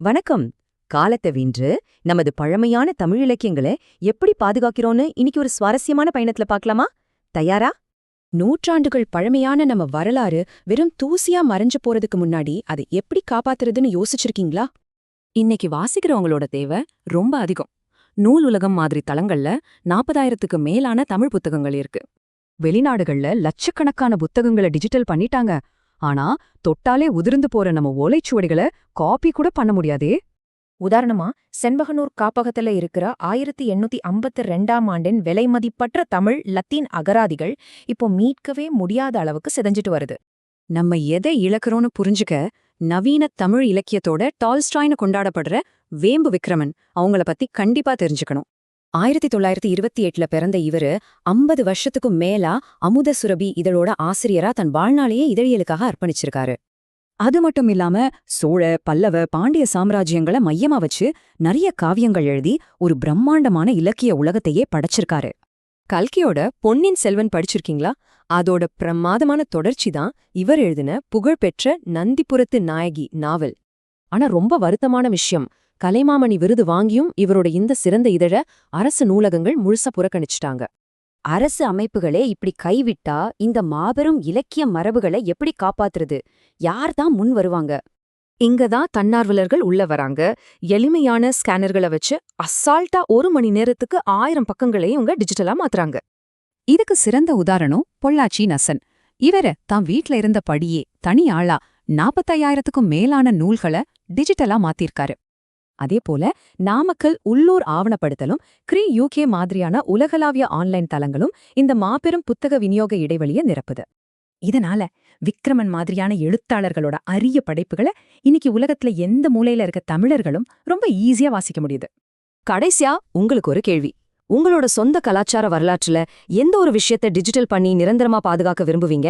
வணக்கம். காலத்தை வென்று நமது பழமையான தமிழ் இலக்கியங்களை எப்படி பாதுகாக்கிறோன்னு இன்னைக்கு ஒரு சுவாரஸ்யமான பயணத்துல பார்க்கலாமா? தயாரா? நூற்றாண்டுகள் பழமையான நம்ம வரலாறு வெறும் தூசியா மறைஞ்சு போறதுக்கு முன்னாடி அதை எப்படி காப்பாத்துறதுன்னு யோசிச்சிருக்கீங்களா? இன்னைக்கு வாசிக்கிறவங்களோட தேவை ரொம்ப அதிகம். நூல் உலகம் மாதிரி தளங்கள்ல 40,000க்கு மேலான தமிழ் புத்தகங்கள் இருக்கு. வெளிநாடுகள்ல லட்சக்கணக்கான புத்தகங்களை டிஜிட்டல் பண்ணிட்டாங்க. ஆனா தொட்டாலே உதிர்ந்து போற நம்ம ஓலைச்சுவடிகளை காப்பி கூட பண்ண முடியாதே. உதாரணமா செண்பகனூர் காப்பகத்துல இருக்கிற 1852ஆம் ஆண்டின் விலைமதிப்பற்ற தமிழ் லத்தீன் அகராதிகள் இப்போ மீட்கவே முடியாத அளவுக்கு சிதைஞ்சிட்டு வருது. நம்ம எதை இழக்கிறோன்னு புரிஞ்சுக்க நவீன தமிழ் இலக்கியத்தோட டால்ஸ்டாய்னு கொண்டாடப்படுற வேம்பு விக்ரமன் அவங்கள பத்தி கண்டிப்பா தெரிஞ்சுக்கணும். 1928ல பிறந்த இவரு 50 வருஷத்துக்கும் மேலா அமுத சுரபி இதழோட ஆசிரியரா தன் வாழ்நாளையே இதழியலுக்காக அர்ப்பணிச்சிருக்காரு. அது மட்டும் இல்லாம சோழ, பல்லவ, பாண்டிய சாம்ராஜ்யங்களை மையமா வச்சு நிறைய காவியங்கள் எழுதி ஒரு பிரம்மாண்டமான இலக்கிய உலகத்தையே படைச்சிருக்காரு. கல்கியோட பொன்னியின் செல்வன் படிச்சிருக்கீங்களா? அதோட பிரமாதமான தொடர்ச்சி தான் இவர் எழுதின புகழ்பெற்ற நந்திபுரத்து நாயகி நாவல். ஆனா ரொம்ப வருத்தமான விஷயம், கலைமாமணி விருது வாங்கியும் இவரோட இந்த சிறந்த இதழ அரசு நூலகங்கள் முழுசா புறக்கணிச்சிட்டாங்க. அரசு அமைப்புகளே இப்படி கைவிட்டா இந்த மாபெரும் இலக்கிய மரபுகளை எப்படி காப்பாத்துறது? யார்தான் முன் வருவாங்க? இங்கதான் தன்னார்வலர்கள் உள்ள வராங்க. எளிமையான ஸ்கேனர்களை வச்சு அசால்ட்டா 1 மணி நேரத்துக்கு 1000 பக்கங்களையும் இவங்க டிஜிட்டலா மாத்துறாங்க. இதுக்கு சிறந்த உதாரணம் பொள்ளாச்சி நசன். இவர தான் வீட்ல இருந்த படியே தனி ஆளா 45,000க்கும் மேலான நூல்களை டிஜிட்டலா மாத்திருக்காரு. அதேபோல நாமக்கல் உள்ளூர் ஆவணப்படுத்தலும் யுகே மாதிரியான உலகளாவிய ஆன்லைன் தளங்களும் இந்த மாபெரும் புத்தக விநியோக இடைவெளியை நிரப்புது. இதனால விக்ரமன் மாதிரியான எழுத்தாளர்களோட அரிய படைப்புகளை இன்னைக்கு உலகத்துல எந்த மூலையில இருக்க தமிழர்களும் ரொம்ப ஈஸியா வாசிக்க முடியுது. கடைசியா உங்களுக்கு ஒரு கேள்வி. உங்களோட சொந்த கலாச்சார வரலாற்றுல எந்த ஒரு விஷயத்தை டிஜிட்டல் பண்ணி நிரந்தரமா பாதுகாக்க விரும்புவீங்க?